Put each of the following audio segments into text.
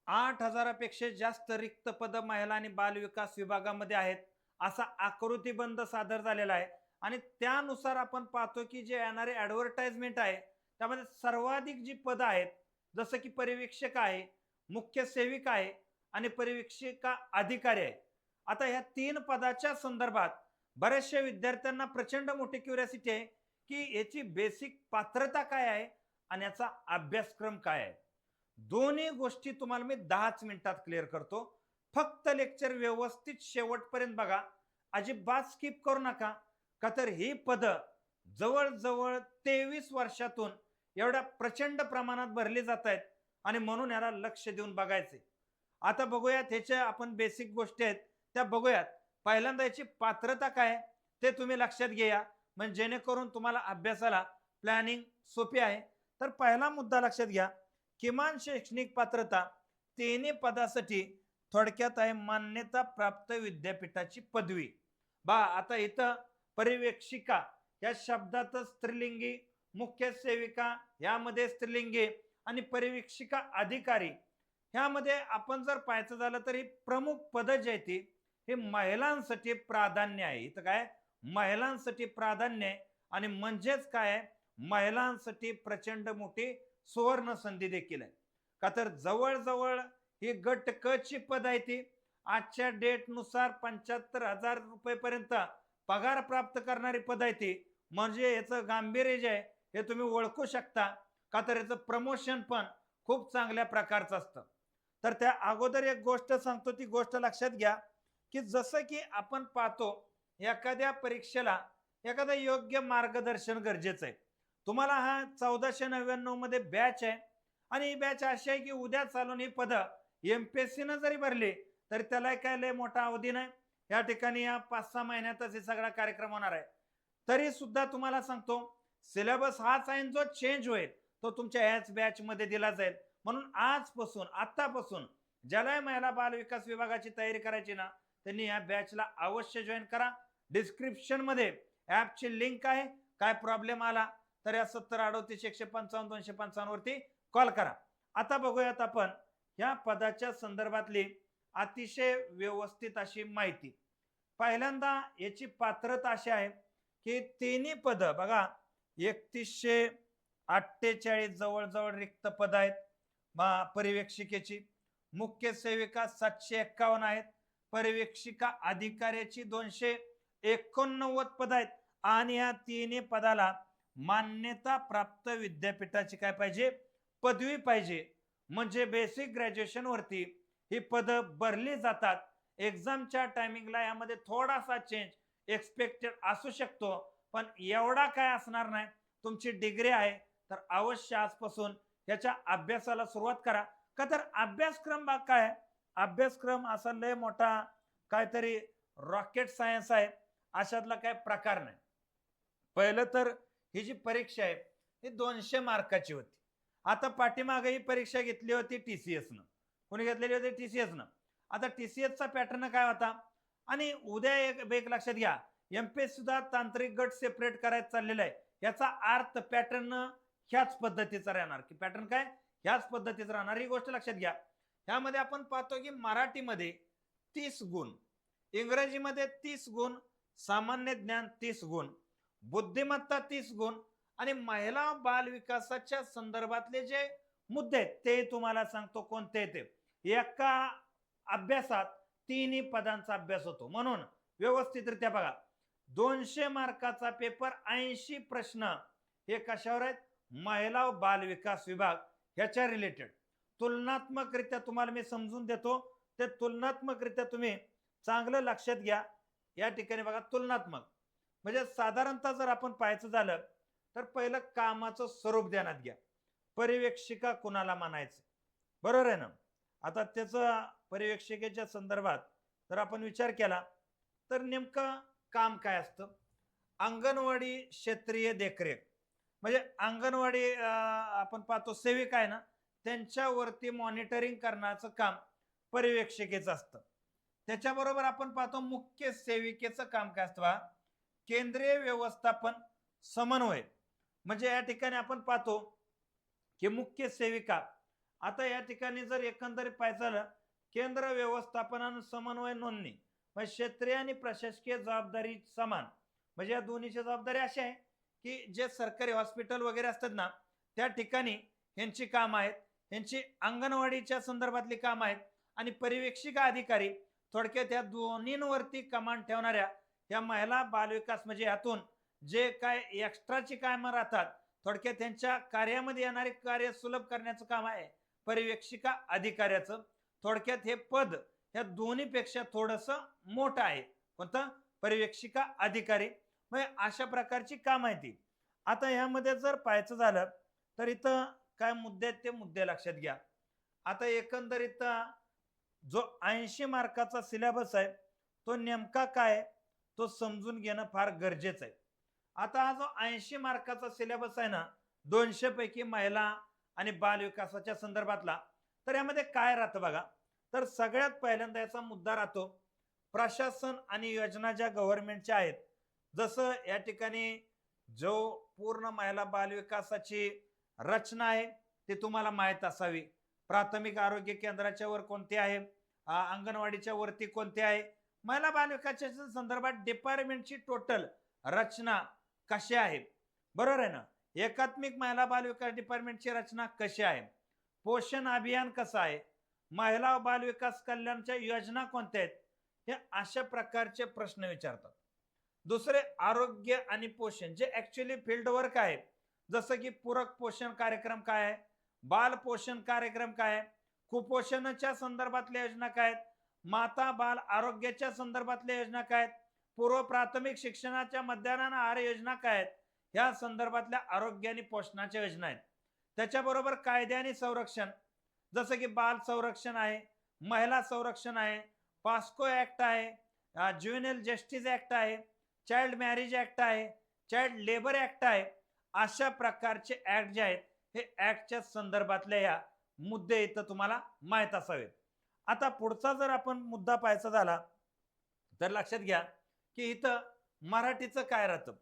8,000पेक्षा जास्त रिक्त पद महिला आणि बाल विकास विभागामध्ये आहेत, असा आकृतीबंध सादर झालेला आहे. आणि त्यानुसार आपण पाहतो की जे येणारे ऍडव्हर्टाइजमेंट आहे त्यामध्ये सर्वाधिक जी पद आहेत, जसं की पर्यवेक्षक आहे, मुख्य सेविका आहे आणि पर्यवेक्षिका अधिकारी आहे. आता ह्या 3 पदाच्या संदर्भात बऱ्याचशा विद्यार्थ्यांना प्रचंड मोठी क्युरिओसिटी आहे की याची बेसिक पात्रता काय आहे आणि याचा अभ्यासक्रम काय आहे. दोन्ही गोष्टी तुम्हाला मी 10च मिनिटात क्लिअर करतो. फक्त लेक्चर व्यवस्थित शेवटपर्यंत बघा. अजिबात स्किप करू नका. का तर ही पद जवळ-जवळ 23 वर्षातून एवढ्या प्रचंड प्रमाणात भरली जात आहेत आणि म्हणून याला लक्ष देऊन बघायचे. आता बघूयात ह्याच्या आपण बेसिक गोष्टी आहेत त्या बघूयात. पहिल्यांदा याची पात्रता काय आहे ते तुम्ही लक्षात घ्या, म्हणजे जेणेकरून तुम्हाला अभ्यासाला प्लॅनिंग सोपी आहे. तर पहिला मुद्दा लक्षात घ्या. किमान शैक्षणिक पात्रता तिन्ही पदासाठी थोडक्यात आहे मान्यता प्राप्त विद्यापीठाची पदवी. आता इथं पर्यवेक्षिका या शब्दातच स्त्रीलिंगी, मुख्य सेविका यामध्ये स्त्रीलिंगी आणि पर्यवेक्षिका अधिकारी ह्यामध्ये आपण जर पाहायचं झालं तर ही प्रमुख पद जी आहेत ती हे महिलांसाठी प्राधान्य आहे. इथं काय महिलांसाठी प्राधान्य आहे आणि म्हणजेच काय महिलांसाठी प्रचंड मोठी सुवर्ण संधी देखील आहे. का तर जवळजवळ ही गट क ची पद आहे ती आजच्या डेट नुसार 75,000 रुपयेपर्यंत पगार प्राप्त करणारी पद आहे ती. म्हणजे याचं गांभीर्य जे आहे हे तुम्ही ओळखू शकता. का तर याचं प्रमोशन पण खूप चांगल्या प्रकारचं असतं. तर त्या अगोदर एक गोष्ट सांगतो, ती गोष्ट लक्षात घ्या की जसं की आपण पाहतो एखाद्या परीक्षेला एखादं योग्य मार्गदर्शन गरजेचं आहे. तुम्हाला हा 1499 मध्ये बॅच आहे आणि ही बॅच अशी आहे की उद्या चालून ही पद एमपीएससी न जरी भरली तरी त्याला काय लय मोठा अवधी नाही. या ठिकाणी या 5-6 महिन्यातच हे सगळा कार्यक्रम होणार आहे. तरी सुद्धा तुम्हाला सांगतो सिलेबस हाच आहे, जो चेंज होईल तो तुमच्या ह्याच बॅच मध्ये दिला जाईल. म्हणून आजपासून आतापासून ज्याला महिला बाल विकास विभागाची तयारी करायची ना त्यांनी या बॅचला अवश्य जॉईन करा. डिस्क्रिप्शन मध्ये ऍपची लिंक आहे. काय प्रॉब्लेम आला तर या 7038 155 255 वरती कॉल करा. आता बघूयात आपण या पदाच्या संदर्भातली अतिशय व्यवस्थित अशी माहिती. पहिल्यांदा याची पात्रता अशी आहे की तिन्ही पद बघा 3148 जवळजवळ रिक्त पद आहेत पर्यवेक्षिकेची. मुख्य सेविका 751 आहेत. पर्यवेक्षिका अधिकाऱ्याची 289 पद आहेत आणि या तिन्ही पदाला मान्यता प्राप्त विद्यापीठाची काय पाहिजे पदवी पाहिजे. म्हणजे बेसिक ग्रॅज्युएशन वरती ही पद भरली जातात. एक्झामच्या टायमिंगला यामध्ये थोडासा चेंज एक्सपेक्टेड असू शकतो, पण एवढा काय असणार नाही. तुमची डिग्री आहे तर अवश्य आजपासून याच्या अभ्यासाला सुरुवात करा. का तर अभ्यासक्रम काय अभ्यासक्रम असा लय मोठा काहीतरी रॉकेट सायन्स आहे अशातला काय प्रकार नाही. पहिलं तर ही जी परीक्षा आहे ही 200 मार्काची होती. आता पाठीमागे ही परीक्षा घेतली होती टीसीएस न. कोणी घेतलेली होती टीसीएस न. आता टीसीएसचा पॅटर्न काय होता आणि उद्या एक लक्षात घ्या एमपीएस सुद्धा तांत्रिक गट सेपरेट करायचं चाललेलं आहे. याचा अर्थ पॅटर्न ह्याच पद्धतीचा राहणार की पॅटर्न काय ह्याच पद्धतीचा राहणार. ही गोष्ट लक्षात घ्या. ह्यामध्ये आपण पाहतो की मराठीमध्ये 30 गुण, इंग्रजीमध्ये 30 गुण, सामान्य ज्ञान 30 गुण, बुद्धिमत्ता 30 गुण आणि महिला बाल विकासाच्या संदर्भातले जे मुद्दे आहेत ते तुम्हाला सांगतो कोणते ते. एका अभ्यासात तिन्ही पदांचा अभ्यास होतो. म्हणून व्यवस्थितरित्या बघा 200 मार्काचा पेपर 80 प्रश्न हे कशावर आहेत महिला व बाल विकास विभाग ह्याच्या रिलेटेड. तुलनात्मकरित्या तुम्हाला मी समजून देतो, ते तुलनात्मकरित्या तुम्ही चांगलं लक्षात घ्या. या ठिकाणी बघा तुलनात्मक म्हणजे साधारणतः जर आपण पाहायचं झालं तर पहिलं कामाचं स्वरूप ध्यानात घ्या. पर्यवेक्षिका कुणाला म्हणायचं बरोबर आहे ना. आता त्याचं पर्यवेक्षिकेच्या संदर्भात जर आपण विचार केला तर नेमकं काम काय असतं. अंगणवाडी क्षेत्रीय देखरेख म्हणजे अंगणवाडी आपण पाहतो सेविका आहे ना त्यांच्यावरती मॉनिटरिंग करण्याचं काम पर्यवेक्षिकेचं असतं. त्याच्याबरोबर आपण पाहतो मुख्य सेविकेचं काम काय असतं केंद्रीय व्यवस्थापन समन्वय. म्हणजे या ठिकाणी आपण पाहतो की मुख्य सेविका आता या ठिकाणी जर एकंदरीत पाहायचं झालं, केंद्र व्यवस्थापन आणि समन्वय नोंदणी म्हणजे क्षेत्रीय आणि प्रशासकीय जबाबदारी समान, म्हणजे या दोन्हीची जबाबदारी अशी आहे की जे सरकारी हॉस्पिटल वगैरे असतात ना, त्या ठिकाणी ह्यांची काम आहेत, ह्यांची अंगणवाडीच्या संदर्भातली काम आहेत आणि पर्यवेक्षिका अधिकारी, थोडक्यात या दोन्हींवरती कमांड ठेवणाऱ्या या महिला बालविकास म्हणजे यातून जे काय एक्स्ट्राची कामं राहतात, थोडक्यात त्यांच्या कार्यामध्ये येणारे कार्य सुलभ करण्याचं काम आहे पर्यवेक्षिका अधिकाऱ्याचं. थोडक्यात हे पद या दोन्हीपेक्षा थोडस मोठं आहे. कोणतं? पर्यवेक्षिका अधिकारी. म्हणजे अशा प्रकारची काम आहे ती. आता यामध्ये जर पाहायचं झालं तर इथं काय मुद्दे आहेत ते मुद्दे लक्षात घ्या. आता एकंदरीत जो 80 मार्काचा सिलेबस आहे तो नेमका काय तो समजून घेणं फार गरजेचं आहे. आता हा जो 80 मार्काचा सिलेबस आहे ना, 200 पैकी महिला आणि बाल विकासाच्या संदर्भातला, तर यामध्ये काय राहतं बघा. तर सगळ्यात पहिल्यांदा याचा मुद्दा राहतो प्रशासन आणि योजना ज्या गव्हर्नमेंटच्या आहेत. जसं या ठिकाणी जो पूर्ण महिला बाल विकासाची रचना आहे ती तुम्हाला माहीत असावी. प्राथमिक आरोग्य केंद्राच्या वर कोणते आहे, अंगणवाडीच्या वरती कोणते आहे, महिला बाल विकासाच्या संदर्भात डिपार्टमेंटची टोटल रचना कशी आहे, बरोबर आहे ना. एकात्मिक महिला बाल विकास डिपार्टमेंटची रचना कशी आहे, पोषण अभियान कसं आहे, महिला बाल विकास कल्याणच्या योजना कोणत्या आहेत, हे अशा प्रकारचे प्रश्न विचारतात. दुसरे आरोग्य आणि पोषण जे ऍक्च्युअली फील्ड वर्क आहे, जसं की पूरक पोषण कार्यक्रम काय आहे, बाल पोषण कार्यक्रम काय आहे, कुपोषणाच्या संदर्भातल्या योजना काय आहेत, माता बाल आरोग्याच्या संदर्भातल्या योजना काय आहेत, पूर्व प्राथमिक शिक्षणाच्या मध्यान्ह आहार योजना काय आहेत, ह्या संदर्भातल्या आरोग्य आणि पोषणाच्या योजना आहेत. त्याच्याबरोबर कायदे आणि संरक्षण, जसं की बाल संरक्षण आहे, महिला संरक्षण आहे, पास्को ऍक्ट आहे, ज्युएनल जस्टिस ऍक्ट आहे, चाइल्ड मॅरेज ऍक्ट आहे, चाइल्ड लेबर ऍक्ट आहे. अशा प्रकारचे ऍक्ट जे आहेत हे ऍक्टच्या संदर्भातले या मुद्दे इथं तुम्हाला माहित असावेत. आता पुढचा जर आपण मुद्दा पाहायचा झाला तर लक्षात घ्या की इथं मराठीचं काय राहतं,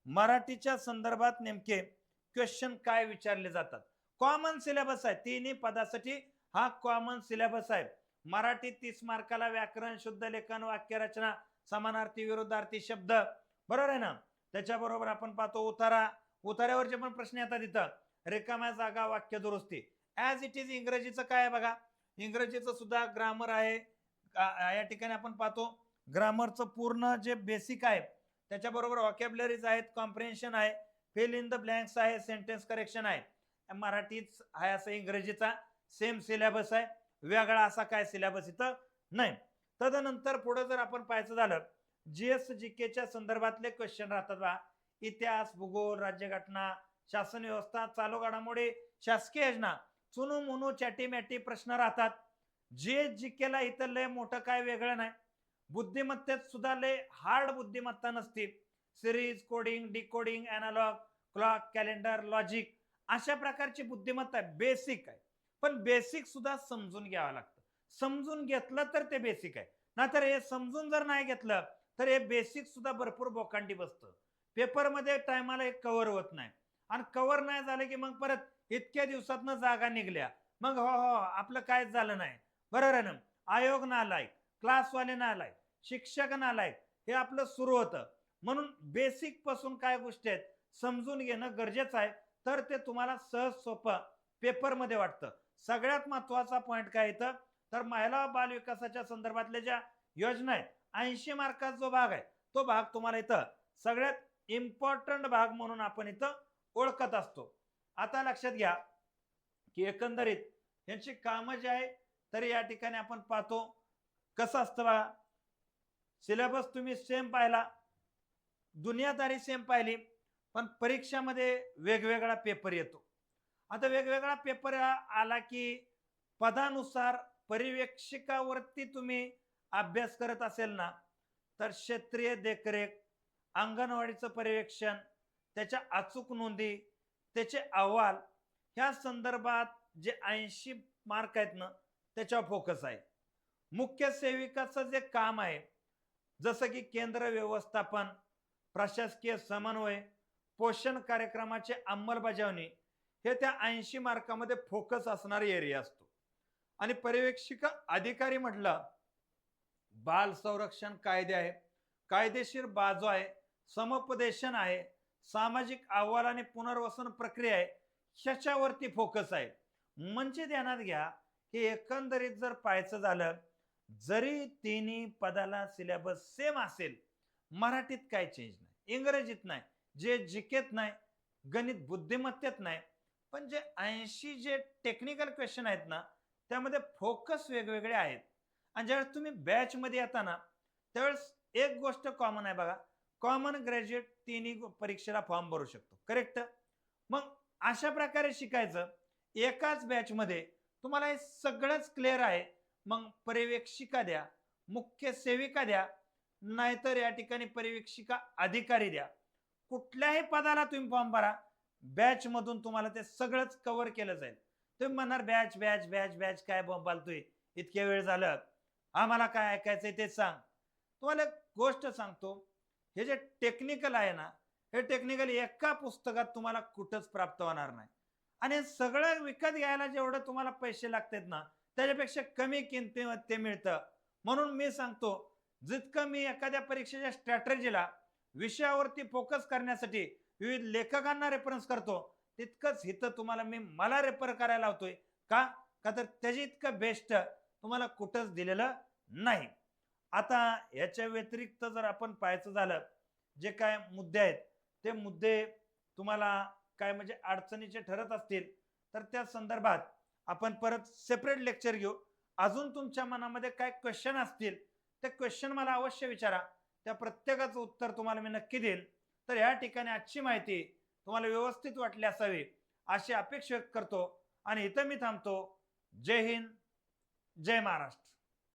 मराठीच्या संदर्भात नेमके क्वेश्चन काय विचारले जातात. कॉमन सिलेबस आहे, तिन्ही पदासाठी हा कॉमन सिलेबस आहे. मराठी 30 मार्काला व्याकरण, शुद्ध लेखन, वाक्यरचना, समानार्थी विरुद्धार्थी शब्द, बरोबर आहे ना. त्याच्याबरोबर आपण पाहतो उतारा, उतार्यावरचे पण प्रश्न येतात इथं, रिकाम्या जागा, वाक्य दुरुस्ती. ऍज इट इज इंग्रजीचं काय आहे बघा, इंग्रजीचं सुद्धा ग्रामर आहे. या ठिकाणी आपण पाहतो ग्रामरचं पूर्ण जे बेसिक आहे त्याच्याबरोबर व्हॉकॅब्युलरीज आहेत, कॉम्प्रिहेन्शन आहे, फिल इन द ब्लँक्स आहे, सेंटेन्स करेक्शन आहे. मराठीच आहे असं इंग्रजीचा सेम सिलेबस आहे, वेगळा असा काय सिलेबस इथं नाही. तदनंतर पुढे जर आपण पाहायचं झालं जीएस जीकेच्या संदर्भातले क्वेश्चन राहतात बा, इतिहास, भूगोल, राज्यघटना, शासन व्यवस्था, चालू घडामोडी, शासकीय योजना, चुनू मुनू चॅटी मॅटी प्रश्न राहतात. जीएस जीकेला इथं लय मोठं काय वेगळं नाही. बुद्धिमत्तेत सुद्धा लय हार्ड बुद्धिमत्ता नसते. Series, coding, decoding, analogue, clock, calendar, logic अशा प्रकारची बुद्धिमत्ता आहे, बेसिक आहे. पण बेसिक सुद्धा समजून घ्यावं लागतं. समजून घेतलं तर ते बेसिक आहे, नाहीतर हे समजून जर नाही घेतलं तर हे बेसिक सुद्धा भरपूर बोकांडी बसतं. पेपरमध्ये टायमाला एक कव्हर होत नाही आणि कव्हर नाही झालं की मग परत इतक्या दिवसातनं जागा निघल्या, मग हो हो आपलं काहीच झालं नाही, बरोबर आहे ना. आयोग नालायक, क्लासवाले नालायक, शिक्षक नालायक, हे आपलं सुरू होतं. म्हणून बेसिक पासून काय गोष्टी आहेत समजून घेणं गरजेचं आहे, तर ते तुम्हाला सहज सोपं पेपरमध्ये वाटतं. सगळ्यात महत्वाचा पॉइंट काय येतं तर महिला बाल विकासाच्या संदर्भातल्या ज्या योजना आहेत 80 मार्काचा जो भाग आहे तो भाग तुम्हाला इथं सगळ्यात इम्पॉर्टंट भाग म्हणून आपण इथं ओळखत असतो. आता लक्षात घ्या की एकंदरीत यांची कामं जे आहे तर या ठिकाणी आपण पाहतो कसं असतं बघा. सिलेबस तुम्ही सेम पाहिला, दुनियादारी सेम पाहिली, पण परीक्षामध्ये वेगवेगळा पेपर येतो. आता वेगवेगळा पेपर आला की पदानुसार पर्यवेक्षकावरती तुम्ही अभ्यास करत असेल ना, तर क्षेत्रीय देखरेख, अंगणवाडीचं पर्यवेक्षण, त्याच्या अचूक नोंदी, त्याचे अहवाल, ह्या संदर्भात जे 80 मार्क आहेत ना त्याच्यावर फोकस आहे. मुख्य सेविकाचं जे काम आहे जसं की केंद्र व्यवस्थापन, प्रशासकीय समन्वय, पोषण कार्यक्रमाची अंमलबजावणी, हे त्या 80 मार्कामध्ये फोकस असणारे एरिया असतो. आणि पर्यवेक्षिका अधिकारी म्हटलं, बाल संरक्षण कायदे आहे, कायदेशीर बाजू आहे, समुपदेशन आहे, सामाजिक अहवाल आणि पुनर्वसन प्रक्रिया आहे, ह्याच्यावरती फोकस आहे. म्हणजे ध्यानात घ्या की एकंदरीत जर पाहायचं झालं, जरी तिन्ही पदाला सिलेबस सेम असेल, मराठीत काय चेंज नाही, इंग्रजीत नाही, जे जिकेत नाही, गणित बुद्धिमत्तेत नाही, पण जे 80 जे टेक्निकल क्वेश्चन आहेत ना, त्यामध्ये फोकस वेगवेगळे आहेत. आणि ज्यावेळेस तुम्ही बॅचमध्ये येता ना, त्यावेळेस एक गोष्ट कॉमन आहे बघा, कॉमन ग्रॅज्युएट तिन्ही परीक्षेला फॉर्म भरू शकतो. करेक्ट? मग अशा प्रकारे शिकायचं एकाच बॅचमध्ये तुम्हाला हे सगळंच क्लिअर आहे. मग पर्यवेक्षिका द्या, मुख्य सेविका द्या, नाहीतर या ठिकाणी पर्यवेक्षिका अधिकारी द्या. कुठल्याही पदाला तुम्ही फॉर्म भरा, बॅच मधून तुम्हाला ते सगळंच कव्हर केलं जाईल. तुम्ही म्हणणार बॅच बॅच बॅच बॅच काय बोलतोय, इतके वेळ झालं, आम्हाला काय ऐकायचंय ते सांग. तुम्हाला एक गोष्ट सांगतो, हे जे टेक्निकल आहे ना, हे टेक्निकल एका पुस्तकात तुम्हाला कुठंच प्राप्त होणार नाही. आणि हे सगळं विकत घ्यायला जेवढं तुम्हाला पैसे लागतात ना, त्याच्यापेक्षा कमी किमतीमध्ये ते मिळतं. म्हणून मी सांगतो, जितकं मी एखाद्या परीक्षेच्या स्ट्रॅटेजीला विषयावरती फोकस करण्यासाठी विविध लेखकांना रेफरन्स करतो, तितकंच इथं तुम्हाला मी मला रेफर करायला लावतोय. का? का तर त्याची इतकं बेस्ट तुम्हाला कुठंच दिलेलं नाही. आता याच्या व्यतिरिक्त जर आपण पाहायचं झालं, जे काय मुद्दे आहेत, ते मुद्दे तुम्हाला काय म्हणजे अडचणीचे ठरत असतील, तर त्या संदर्भात आपण परत सेपरेट लेक्चर घेऊ. अजून तुमच्या मनामध्ये काय क्वेश्चन असतील, ते क्वेश्चन मला अवश्य विचारा. त्या प्रत्येकाचं उत्तर तुम्हाला मी नक्की देईल. तर या ठिकाणी आजची माहिती तुम्हाला व्यवस्थित वाटली असावी अशी अपेक्षा व्यक्त करतो आणि इथं मी थांबतो. जय हिंद, जय महाराष्ट्र.